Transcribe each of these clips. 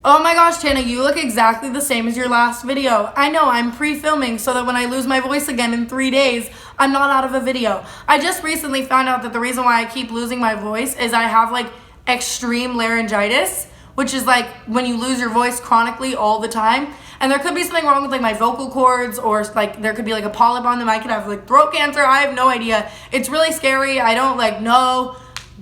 Oh my gosh, Tana, you look exactly the same as your last video. I know, I'm pre-filming so that when I lose my voice again in 3 days, I'm not out of a video. I just recently found out that the reason why I keep losing my voice is I have like extreme laryngitis, which is like when you lose your voice chronically all the time. And there could be something wrong with like my vocal cords, or like there could be like a polyp on them. I could have like throat cancer. I have no idea. It's really scary. I don't like know.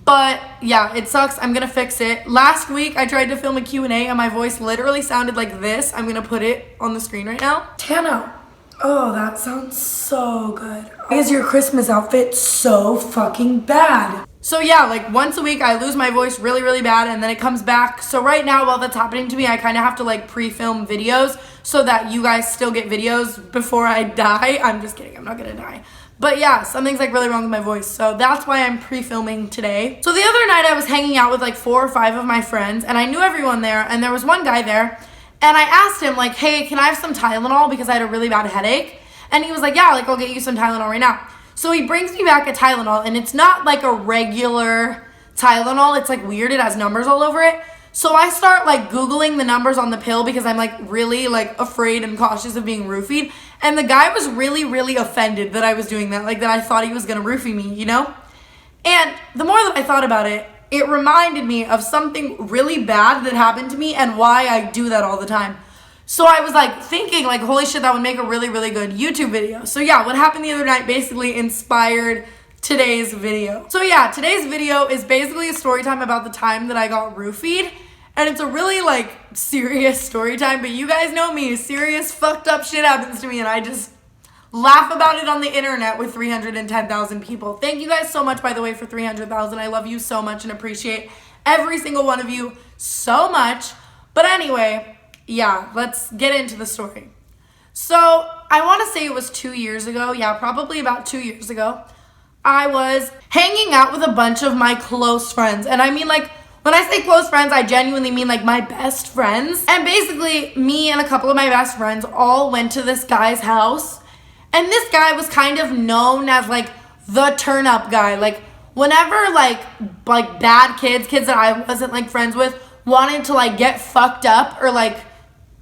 But yeah, it sucks. I'm gonna fix it. Last week I tried to film a Q&A and my voice literally sounded like this. I'm gonna put it on the screen right now. Tana, oh, that sounds so good. Why is your Christmas outfit so fucking bad? So yeah, like once a week I lose my voice really, really bad and then it comes back. So right now while that's happening to me, I kind of have to like pre-film videos so that you guys still get videos before I die. I'm just kidding, I'm not gonna die. But yeah, something's like really wrong with my voice. So that's why I'm pre-filming today. So the other night I was hanging out with like 4 or 5 of my friends and I knew everyone there, and there was one guy there and I asked him like, hey, can I have some Tylenol because I had a really bad headache? And he was like, yeah, like I'll get you some Tylenol right now. So he brings me back a Tylenol and it's not like a regular Tylenol. It's like weird, it has numbers all over it. So I start like Googling the numbers on the pill because I'm like really like afraid and cautious of being roofied. And the guy was really, really offended that I was doing that. Like that I thought he was gonna roofie me, you know? And the more that I thought about it, it reminded me of something really bad that happened to me and why I do that all the time. So I was like thinking like, holy shit, that would make a really, really good YouTube video. So yeah, what happened the other night basically inspired today's video. So yeah, today's video is basically a story time about the time that I got roofied. And it's a really like serious story time, but you guys know me, serious fucked up shit happens to me and I just laugh about it on the internet with 310,000 people. Thank you guys so much, by the way, for 300,000. I love you so much and appreciate every single one of you so much. But anyway, yeah, let's get into the story. So I want to say it was 2 years ago. Yeah, probably about 2 years ago. I was hanging out with a bunch of my close friends. And I mean like, when I say close friends, I genuinely mean like my best friends. And basically me and a couple of my best friends all went to this guy's house. And this guy was kind of known as like the turn up guy. Like whenever like bad kids that I wasn't like friends with wanted to like get fucked up or like,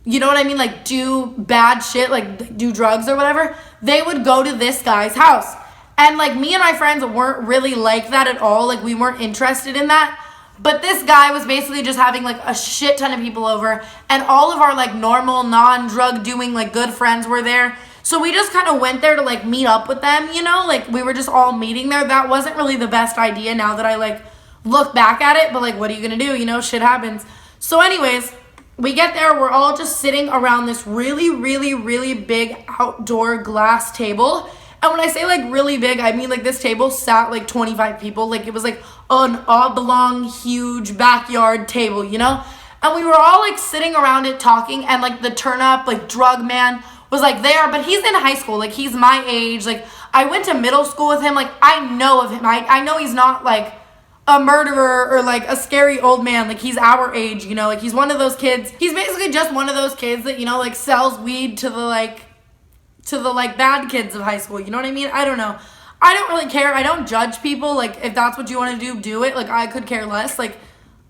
you know what I mean? Like do bad shit, like do drugs or whatever, they would go to this guy's house. And like me and my friends weren't really like that at all. Like we weren't interested in that. But this guy was basically just having like a shit ton of people over and all of our like normal non-drug doing like good friends were there. So we just kind of went there to like meet up with them, you know, like we were just all meeting there. That wasn't really the best idea now that I like look back at it, but like what are you gonna do? You know, shit happens. So anyways, we get there, we're all just sitting around this really, really, really big outdoor glass table. And when I say like really big, I mean like this table sat like 25 people. Like it was like an oblong, huge backyard table, you know? And we were all like sitting around it talking, and like the turn up, like drug man was like there, but he's in high school. Like he's my age. Like I went to middle school with him. Like I know of him. I know he's not like a murderer or like a scary old man. Like he's our age, you know? Like he's one of those kids. He's basically just one of those kids that, you know, like sells weed to the bad kids of high school, you know what I mean? I don't know. I don't really care. I don't judge people. Like, if that's what you want to do, do it. Like, I could care less. Like,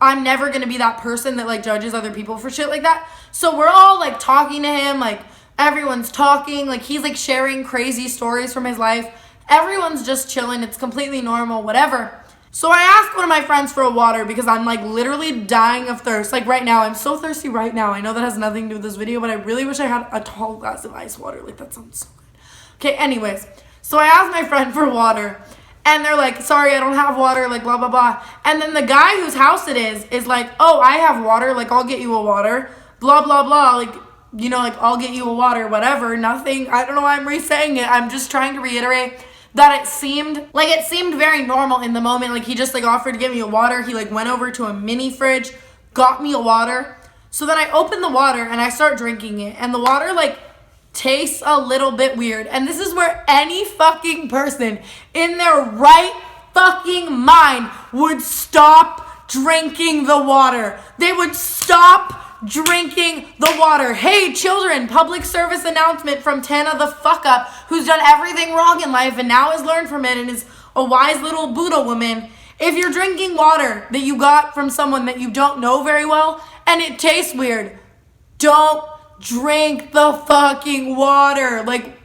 I'm never going to be that person that, like, judges other people for shit like that. So we're all, like, talking to him. Like, everyone's talking. Like, he's, like, sharing crazy stories from his life. Everyone's just chilling. It's completely normal, whatever. So I asked one of my friends for a water because I'm, like, literally dying of thirst. Like, right now. I'm so thirsty right now. I know that has nothing to do with this video, but I really wish I had a tall glass of ice water. Like, that sounds so good. Okay, anyways. So I asked my friend for water. And they're like, sorry, I don't have water. Like, blah, blah, blah. And then the guy whose house it is like, oh, I have water. Like, I'll get you a water. Blah, blah, blah. Like, you know, like, I'll get you a water. Whatever. Nothing. I don't know why I'm re-saying it. I'm just trying to reiterate that it seemed very normal in the moment. Like, he just, like, offered to get me a water. He, like, went over to a mini fridge, got me a water. So then I opened the water and I start drinking it. And the water, like, tastes a little bit weird. And this is where any fucking person in their right fucking mind would stop drinking the water. They would stop drinking the water. Hey, children, public service announcement from Tana the fuck up, who's done everything wrong in life and now has learned from it and is a wise little Buddha woman. If you're drinking water that you got from someone that you don't know very well and it tastes weird. Don't drink the fucking water. Like,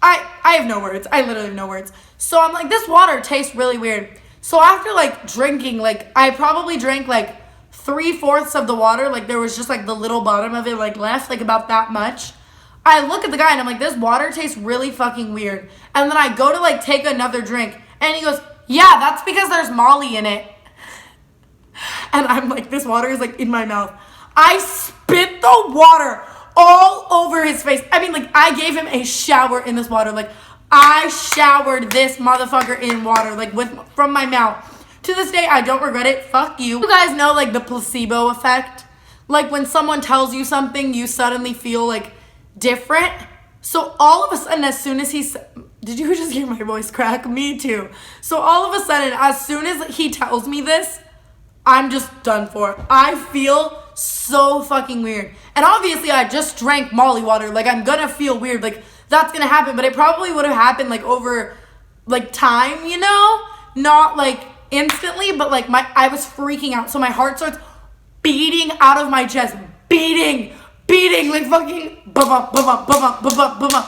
I have no words. I literally have no words. So I'm like, this water tastes really weird. So after like drinking, like I probably drank like 3/4 of the water. Like there was just like the little bottom of it like left, like about that much. I look at the guy and I'm like, this water tastes really fucking weird. And then I go to like take another drink and he goes, yeah, that's because there's Molly in it. And I'm like, this water is like in my mouth. I spit the water all over his face. I mean, like, I gave him a shower in this water. Like, I showered this motherfucker in water, like, from my mouth. To this day, I don't regret it. Fuck you. You guys know, like, the placebo effect? Like, when someone tells you something, you suddenly feel, like, different. So, all of a sudden, as soon as did you just hear my voice crack? Me too. So, all of a sudden, as soon as he tells me this, I'm just done for. I feel so fucking weird. And obviously I just drank Molly water. Like I'm gonna feel weird. Like that's gonna happen. But it probably would have happened like over like time, you know? Not like instantly, but like I was freaking out. So my heart starts beating out of my chest. Beating like fucking ba-bum, ba-bum, ba-bum, ba-bum, ba-bum.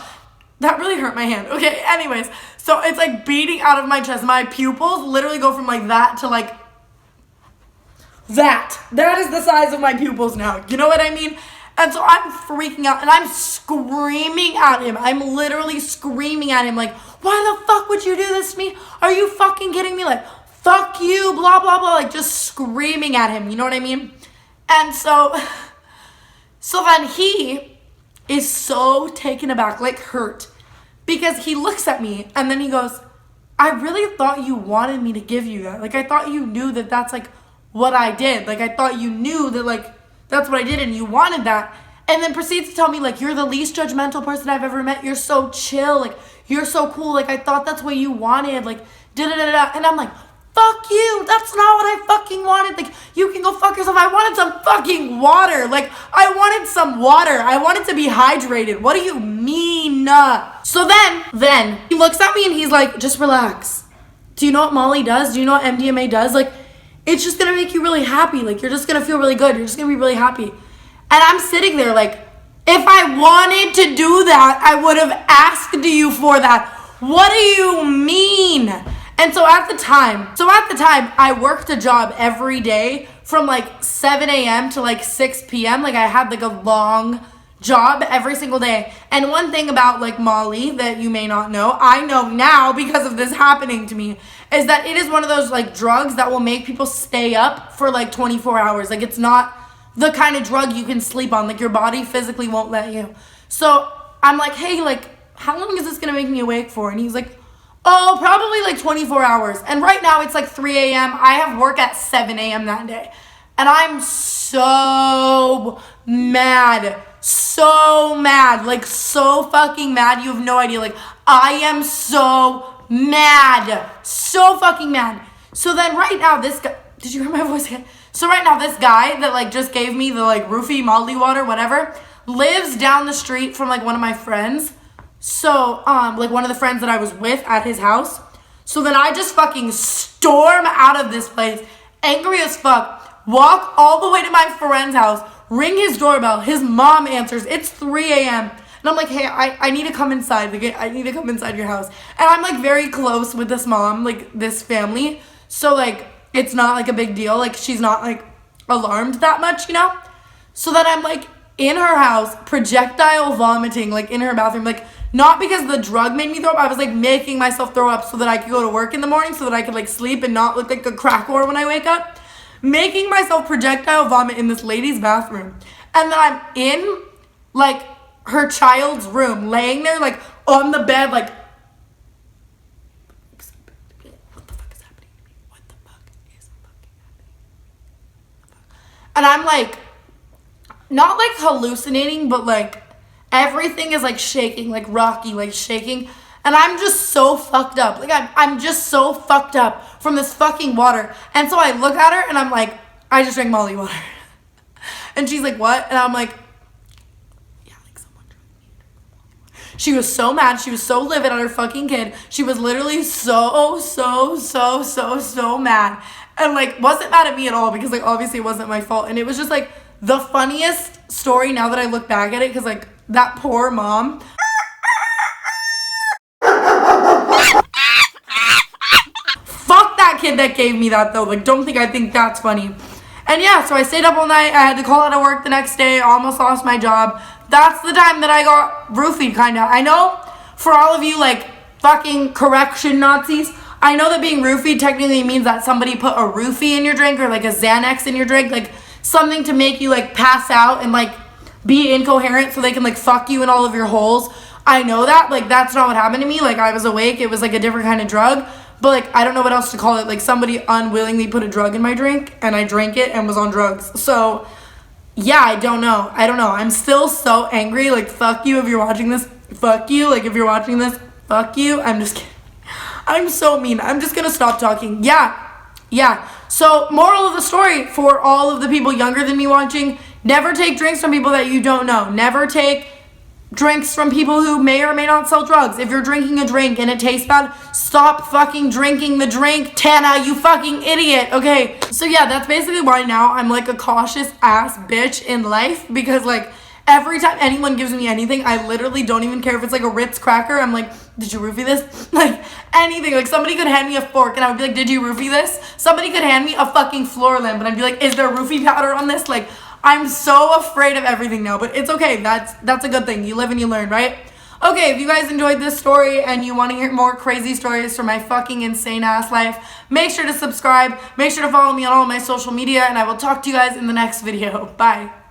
That really hurt my hand. Okay, anyways. So it's like beating out of my chest. My pupils literally go from like that to like that is the size of my pupils now. You know what I mean? And so I'm freaking out and I'm screaming at him. I'm literally screaming at him like, why the fuck would you do this to me? Are you fucking kidding me? Like, fuck you, blah, blah, blah. Like, just screaming at him. You know what I mean? And so then he is so taken aback, like hurt, because he looks at me and then he goes, I really thought you wanted me to give you that. Like, I thought you knew that that's like what I did. Like I thought you knew that like that's what I did and you wanted that. And then proceeds to tell me like, you're the least judgmental person I've ever met. You're so chill. Like you're so cool. Like I thought that's what you wanted. Like da-da-da-da. And I'm like, fuck you. That's not what I fucking wanted. Like you can go fuck yourself. I wanted some fucking water. Like I wanted some water. I wanted to be hydrated. What do you mean? So then he looks at me and he's like, just relax. Do you know what Molly does? Do you know what MDMA does? Like it's just gonna make you really happy. Like, you're just gonna feel really good. You're just gonna be really happy. And I'm sitting there like, if I wanted to do that, I would have asked you for that. What do you mean? And so at the time, I worked a job every day from like 7 a.m. to like 6 p.m. Like, I had like a long job every single day. And one thing about like Molly that you may not know, I know now because of this happening to me, is that it is one of those like drugs that will make people stay up for like 24 hours. Like it's not the kind of drug you can sleep on. Like your body physically won't let you. So I'm like, hey, like how long is this gonna make me awake for? And he's like, oh, probably like 24 hours. And right now it's like 3 a.m. I have work at 7 a.m. that day. And I'm so mad, like so fucking mad. You have no idea. Like I am so mad, so fucking mad. So then right now this guy, did you hear my voice again? So right now this guy that like just gave me the like roofie Molly water, whatever, lives down the street from like one of my friends. So like one of the friends that I was with at his house. So then I just fucking storm out of this place, angry as fuck, walk all the way to my friend's house, ring his doorbell, his mom answers, it's 3 a.m. And I'm like, hey, I need to come inside. Like, I need to come inside your house. And I'm, like, very close with this mom, like, this family. So, like, it's not, like, a big deal. Like, she's not, like, alarmed that much, you know? So then I'm, like, in her house, projectile vomiting, like, in her bathroom. Like, not because the drug made me throw up. I was, like, making myself throw up so that I could go to work in the morning, so that I could, like, sleep and not look like a crack whore when I wake up. Making myself projectile vomit in this lady's bathroom. And then I'm in, like, her child's room, laying there, like, on the bed, like, what the fuck is happening to me? What the fuck is fucking happening? And I'm, like, not, like, hallucinating, but, like, everything is, like, shaking, like, rocky, like, shaking. And I'm just so fucked up. Like, I'm just so fucked up from this fucking water. And so I look at her, and I'm, like, I just drank Molly water. And she's like, what? And I'm, like, she was so mad. She was so livid at her fucking kid. She was literally so mad. and like wasn't mad at me at all because like obviously it wasn't my fault. And it was just like the funniest story now that I look back at it, because like that poor mom. Fuck that kid that gave me that though. Like, don't think I think that's funny. And yeah, so I stayed up all night. I had to call out of work the next day. I almost lost my job. That's the time that I got roofied, kinda. I know for all of you like fucking correction Nazis, I know that being roofied technically means that somebody put a roofie in your drink or like a Xanax in your drink, like something to make you like pass out and like be incoherent so they can like fuck you in all of your holes. I know that, like that's not what happened to me. Like I was awake, it was like a different kind of drug, but like I don't know what else to call it. Like somebody unwillingly put a drug in my drink and I drank it and was on drugs. So yeah, I don't know. I'm still so angry. Like fuck you if you're watching this. Fuck you. Like if you're watching this, fuck you. I'm just kidding. I'm so mean. I'm just gonna stop talking. Yeah. So moral of the story for all of the people younger than me watching, never take drinks from people that you don't know. Never take drinks from people who may or may not sell drugs. If you're drinking a drink and it tastes bad, stop fucking drinking the drink, Tana, you fucking idiot. Okay, so yeah, that's basically why now I'm like a cautious ass bitch in life, because like every time anyone gives me anything, I literally don't even care if it's like a Ritz cracker. I'm like, did you roofie this? Like anything. Like somebody could hand me a fork and I would be like, did you roofie this? Somebody could hand me a fucking floor lamp and I'd be like, is there roofie powder on this? Like I'm so afraid of everything now, but it's okay. That's a good thing. You live and you learn, right? Okay, if you guys enjoyed this story and you want to hear more crazy stories from my fucking insane ass life, make sure to subscribe. Make sure to follow me on all my social media, and I will talk to you guys in the next video. Bye.